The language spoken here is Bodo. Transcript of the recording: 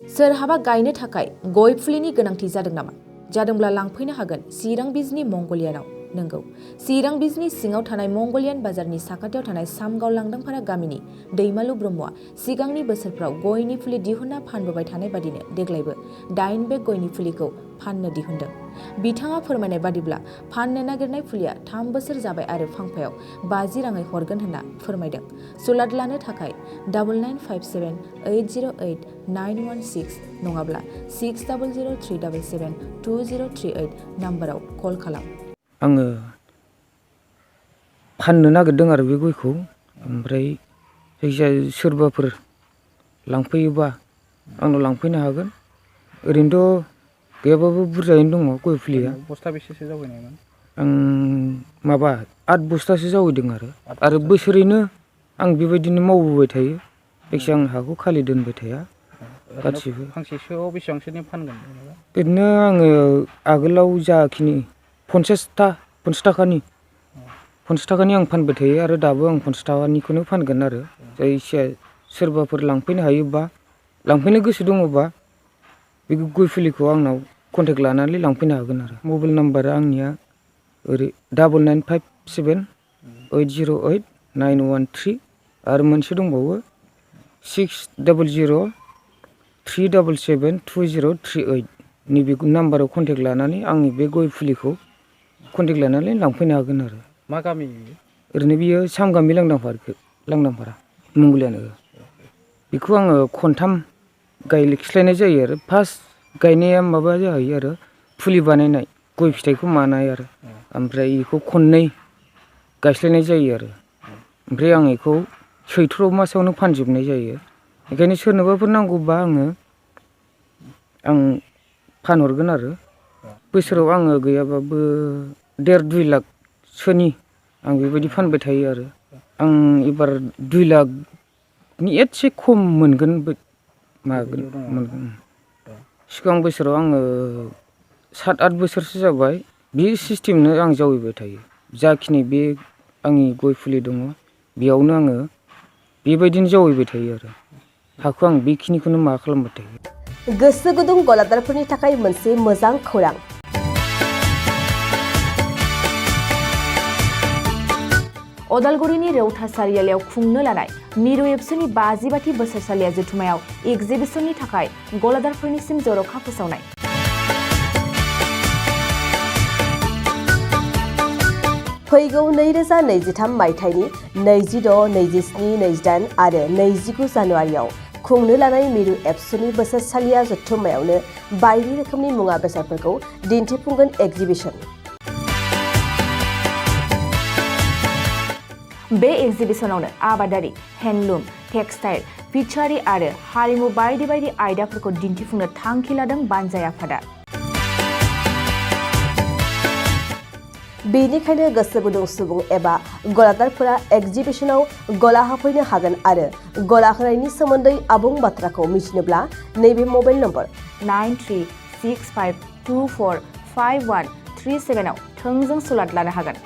सोरहाबा गायनो थाखाय गय फुलिनि गोनांथि जादों नामा? जादोंब्ला लांफैनो हागोन चिरां बिजनी मंगलियानाव। नंगौ, चिरां बिजनी सिङाव थानाय मंगलियान बाजारनि साखाथियाव थानाय सामगाव लांदांफारा गामिनि दैमालु ब्रह्मआ सिगांनि बोसोरफ्राव गयनि फुलि दिहुनना फानबोबाय थानाय बादिनो देग्लायबो 8 बेग गयनि फुलिखौ फाननो दिहुनदों। बिथाङा फोरमायनाय बादिब्ला फाननो नागिरनाय फुलिया 3 बोसोर जाबाय आरो फांफायाव 50 राङै हरगोन होनना फोरमायदों। सुलाद लानो थाखाय 9957808916 नङाब्ला 6003772038 नाम्बाराव कल खालाम। आङो फाननो नागिरदों आरो बे गयखौ, ओमफ्राय जायखिजाया सोरबाफोर लांफैयोबा आंनाव लांफैनो हागोन। ओरैनोथ' गैयाबाबो बुरजायैनो दङ गय फुलिया। बस्ता बेसेसो जावैनायमोन? आं 8 बस्तासो जावैदों आरो बोसोरैनो आं बेबायदिनो मावबोबाय थायो। जायखिजाया आं हाखौ खालि दोनबाय थाया गासिबो। फांसेसोआव बेसेबांसोनि फानगोन? ओरैनो आङो आगोलाव जाखिनि 50 थाखानि आं फानबाय थायो आरो दाबो आं 50 थाखानिखौनो फानगोन आरो। जायखिजाया सोरबाफोर लांफैनो हायोबा, लांफैनो गोसो दङबा बे गय फुलिखौ आंनाव कन्टेक्ट लानानै लांफैनो हागोन आरो। मबाइल नाम्बारा आंनिया ओरै 9957808913 आरो मोनसे दंबावो 6003772038 नैबे नाम्बाराव कन्टेक्ट लानानै आंनि बे गय फुलिखौ कन्टेक्ट लानानै लांफैनो हागोन आरो। मा गामि? ओरैनो बियो सामगामि लांदांफारा मंगलियानो। बेखौ आङो खनथाम गायस्लायनाय जायो आरो। फार्स्ट गायनाया माबा जाहैयो आरो फुलि बानायनाय गय फिथाइखौ मानाय आरो, ओमफ्राय बेखौ खननै गायस्लायनाय जायो आरो। ओमफ्राय आं बेखौ सैथ्र मासावनो फानजोबनाय जायो। ओंखायनो सोरनोबाफोर नांगौबा आं फानहरगोन आरो। बोसोराव आङो गैयाबाबो 1.5-2 लाखसोनि आं बेबायदि फानबाय थायो आरो। आं एबार 2 लाखनि एसे खम मोनगोन। सिगां बोसोराव आङो 7-8 बोसोरसो जाबाय बे सिस्टेमनो आं जावैबाय थायो। जाखिनि बे आंनि गय फुलि दङ बेयावनो आङो बेबायदिनो जावैबाय थायो आरो। हाखौ आं बेखिनिखौनो माबा खालामबाय थायो। गोसो गुदुं गलादारफोरनि थाखाय मोनसे मोजां खौरां। अदालगुरिनि रौता सारियालियाव खुंनो लानाय मिरु एबसुनि 50बाथि बोसोरसालिया जथुमायाव एगजिबिसननि थाखाय गलादारफोरनिसिम जर'खा फोसावनाय। फैगौ 2023 मायथाइनि 26, 27, 28 आरो 29 जानुवारियाव खुंनो लानाय मिरु एबसुनि बोसोरसालिया जथुम्मायावनो बायदि रोखोमनि मुवा बेसादफोरखौ दिन्थिफुंगोन एगजिबिसन। बे एगजिबिसनावनो आबादारि, हेन्डलुम, टेक्सटाइल, फिसारि आरो हारिमु बायदि बायदि आयदाफोरखौ दिन्थिफुंनो थांखि लादों बानजाय आफादा। बेनिखायनो गोसो गुदुं सुबुं एबा गलादारफोरा एगजिबिसनाव गला होफैनो हागोन आरो गला होनायनि सोमोन्दै आबुं बाथ्राखौ मिथिनोब्ला नैबे मबाइल नम्बर 9365245137 आव थोंजों सुलाद लानो हागोन।